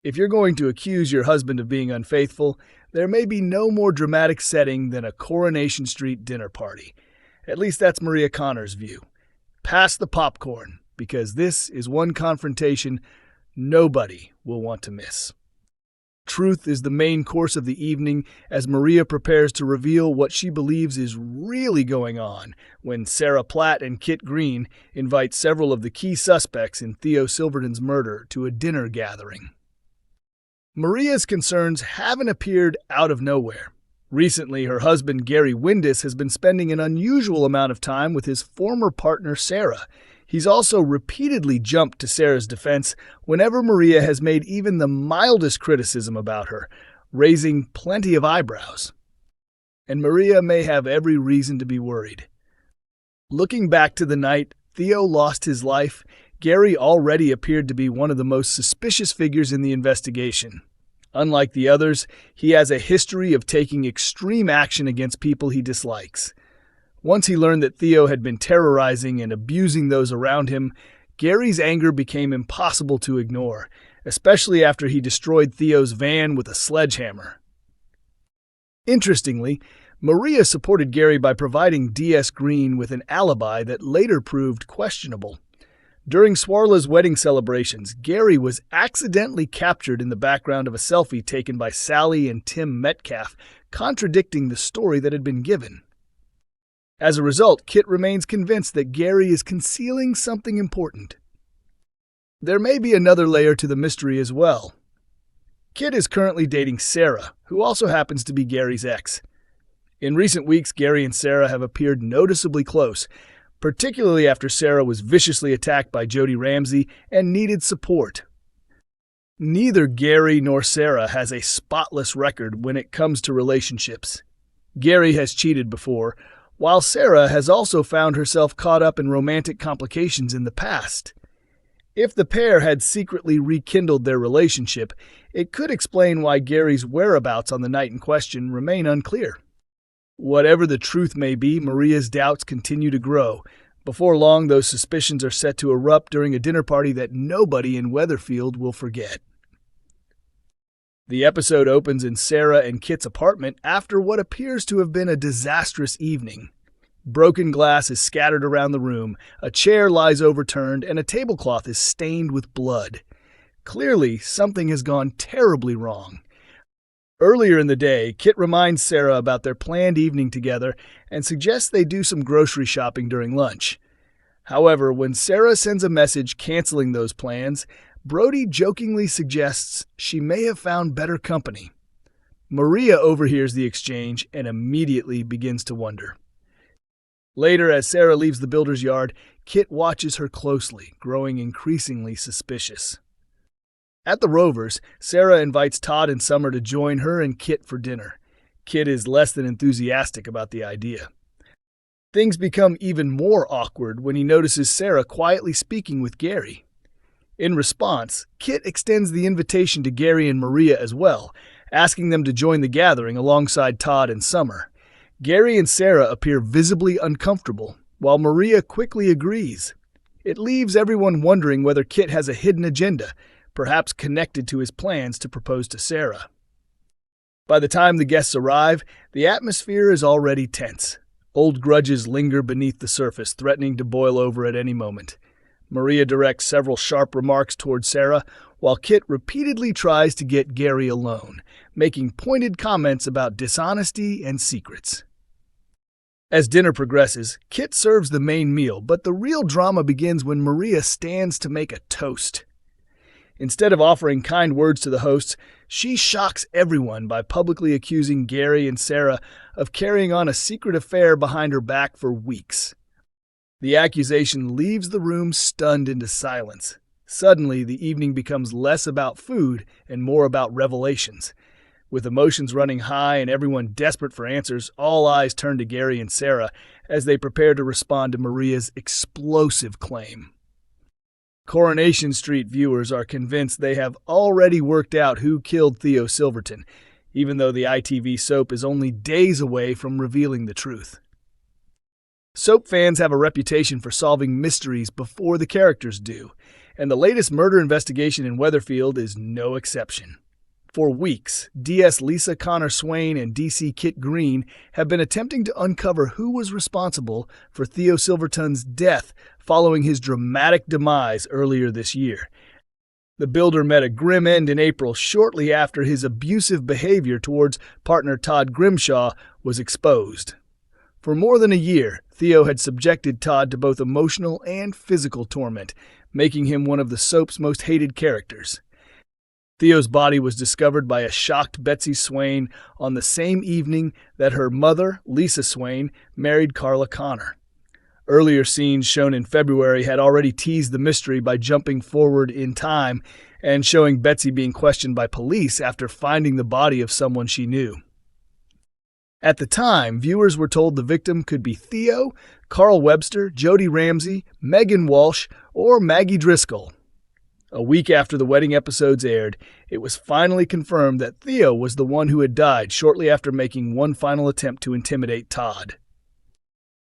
If you're going to accuse your husband of being unfaithful, there may be no more dramatic setting than a Coronation Street dinner party. At least that's Maria Connor's view. Pass the popcorn, because this is one confrontation nobody will want to miss. Truth is the main course of the evening as Maria prepares to reveal what she believes is really going on when Sarah Platt and Kit Green invite several of the key suspects in Theo Silverton's murder to a dinner gathering. Maria's concerns haven't appeared out of nowhere. Recently, her husband Gary Windass has been spending an unusual amount of time with his former partner Sarah. He's also repeatedly jumped to Sarah's defense whenever Maria has made even the mildest criticism about her, raising plenty of eyebrows. And Maria may have every reason to be worried. Looking back to the night Theo lost his life, Gary already appeared to be one of the most suspicious figures in the investigation. Unlike the others, he has a history of taking extreme action against people he dislikes. Once he learned that Theo had been terrorizing and abusing those around him, Gary's anger became impossible to ignore, especially after he destroyed Theo's van with a sledgehammer. Interestingly, Maria supported Gary by providing D.S. Green with an alibi that later proved questionable. During Swarla's wedding celebrations, Gary was accidentally captured in the background of a selfie taken by Sally and Tim Metcalf, contradicting the story that had been given. As a result, Kit remains convinced that Gary is concealing something important. There may be another layer to the mystery as well. Kit is currently dating Sarah, who also happens to be Gary's ex. In recent weeks, Gary and Sarah have appeared noticeably close, particularly after Sarah was viciously attacked by Jody Ramsey and needed support. Neither Gary nor Sarah has a spotless record when it comes to relationships. Gary has cheated before, while Sarah has also found herself caught up in romantic complications in the past. If the pair had secretly rekindled their relationship, it could explain why Gary's whereabouts on the night in question remain unclear. Whatever the truth may be, Maria's doubts continue to grow. Before long, those suspicions are set to erupt during a dinner party that nobody in Weatherfield will forget. The episode opens in Sarah and Kit's apartment after what appears to have been a disastrous evening. Broken glass is scattered around the room, a chair lies overturned, and a tablecloth is stained with blood. Clearly, something has gone terribly wrong. Earlier in the day, Kit reminds Sarah about their planned evening together and suggests they do some grocery shopping during lunch. However, when Sarah sends a message canceling those plans, Brody jokingly suggests she may have found better company. Maria overhears the exchange and immediately begins to wonder. Later, as Sarah leaves the builder's yard, Kit watches her closely, growing increasingly suspicious. At the Rovers, Sarah invites Todd and Summer to join her and Kit for dinner. Kit is less than enthusiastic about the idea. Things become even more awkward when he notices Sarah quietly speaking with Gary. In response, Kit extends the invitation to Gary and Maria as well, asking them to join the gathering alongside Todd and Summer. Gary and Sarah appear visibly uncomfortable, while Maria quickly agrees. It leaves everyone wondering whether Kit has a hidden agenda, perhaps connected to his plans to propose to Sarah. By the time the guests arrive, the atmosphere is already tense. Old grudges linger beneath the surface, threatening to boil over at any moment. Maria directs several sharp remarks toward Sarah, while Kit repeatedly tries to get Gary alone, making pointed comments about dishonesty and secrets. As dinner progresses, Kit serves the main meal, but the real drama begins when Maria stands to make a toast. Instead of offering kind words to the hosts, she shocks everyone by publicly accusing Gary and Sarah of carrying on a secret affair behind her back for weeks. The accusation leaves the room stunned into silence. Suddenly, the evening becomes less about food and more about revelations. With emotions running high and everyone desperate for answers, all eyes turn to Gary and Sarah as they prepare to respond to Maria's explosive claim. Coronation Street viewers are convinced they have already worked out who killed Theo Silverton, even though the ITV soap is only days away from revealing the truth. Soap fans have a reputation for solving mysteries before the characters do, And the latest murder investigation in Weatherfield is no exception. For weeks, DS Lisa Connor Swain and DC Kit Green have been attempting to uncover who was responsible for Theo Silverton's death following his dramatic demise earlier this year. The builder met a grim end in April shortly after his abusive behavior towards partner Todd Grimshaw was exposed. For more than a year, Theo had subjected Todd to both emotional and physical torment, making him one of the soap's most hated characters. Theo's body was discovered by a shocked Betsy Swain on the same evening that her mother, Lisa Swain, married Carla Connor. Earlier scenes shown in February had already teased the mystery by jumping forward in time and showing Betsy being questioned by police after finding the body of someone she knew. At the time, viewers were told the victim could be Theo, Carl Webster, Jody Ramsey, Megan Walsh, or Maggie Driscoll. A week after the wedding episodes aired, it was finally confirmed that Theo was the one who had died shortly after making one final attempt to intimidate Todd.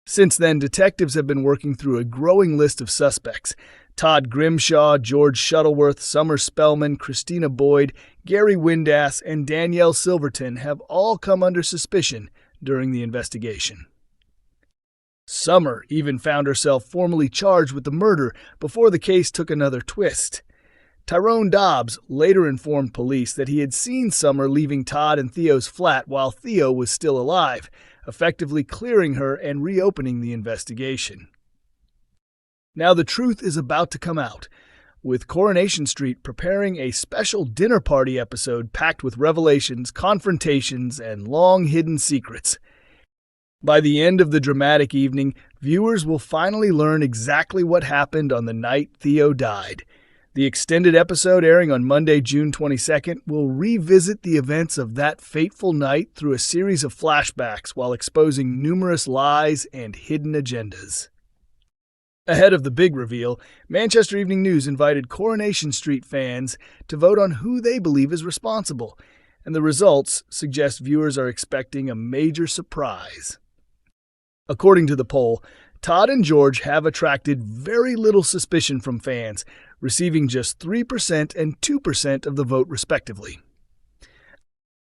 Since then, detectives have been working through a growing list of suspects. Todd Grimshaw, George Shuttleworth, Summer Spellman, Christina Boyd, Gary Windass, and Danielle Silverton have all come under suspicion during the investigation. Summer even found herself formally charged with the murder before the case took another twist. Tyrone Dobbs later informed police that he had seen Summer leaving Todd and Theo's flat while Theo was still alive, effectively clearing her and reopening the investigation. Now the truth is about to come out, with Coronation Street preparing a special dinner party episode packed with revelations, confrontations, and long-hidden secrets. By the end of the dramatic evening, viewers will finally learn exactly what happened on the night Theo died. The extended episode airing on Monday, June 22nd, will revisit the events of that fateful night through a series of flashbacks while exposing numerous lies and hidden agendas. Ahead of the big reveal, Manchester Evening News invited Coronation Street fans to vote on who they believe is responsible, and the results suggest viewers are expecting a major surprise. According to the poll, Todd and George have attracted very little suspicion from fans, receiving just 3% and 2% of the vote respectively.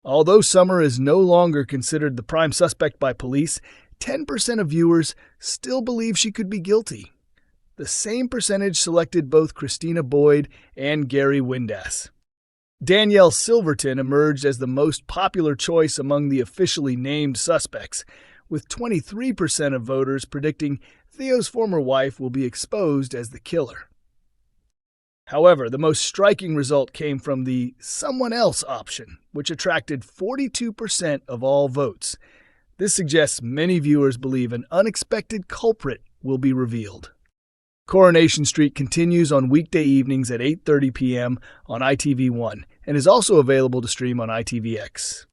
Although Summer is no longer considered the prime suspect by police, 10% of viewers still believe she could be guilty. The same percentage selected both Christina Boyd and Gary Windass. Danielle Silverton emerged as the most popular choice among the officially named suspects, with 23% of voters predicting Theo's former wife will be exposed as the killer. However, the most striking result came from the someone else option, which attracted 42% of all votes. This suggests many viewers believe an unexpected culprit will be revealed. Coronation Street continues on weekday evenings at 8:30 p.m. on ITV1 and is also available to stream on ITVX.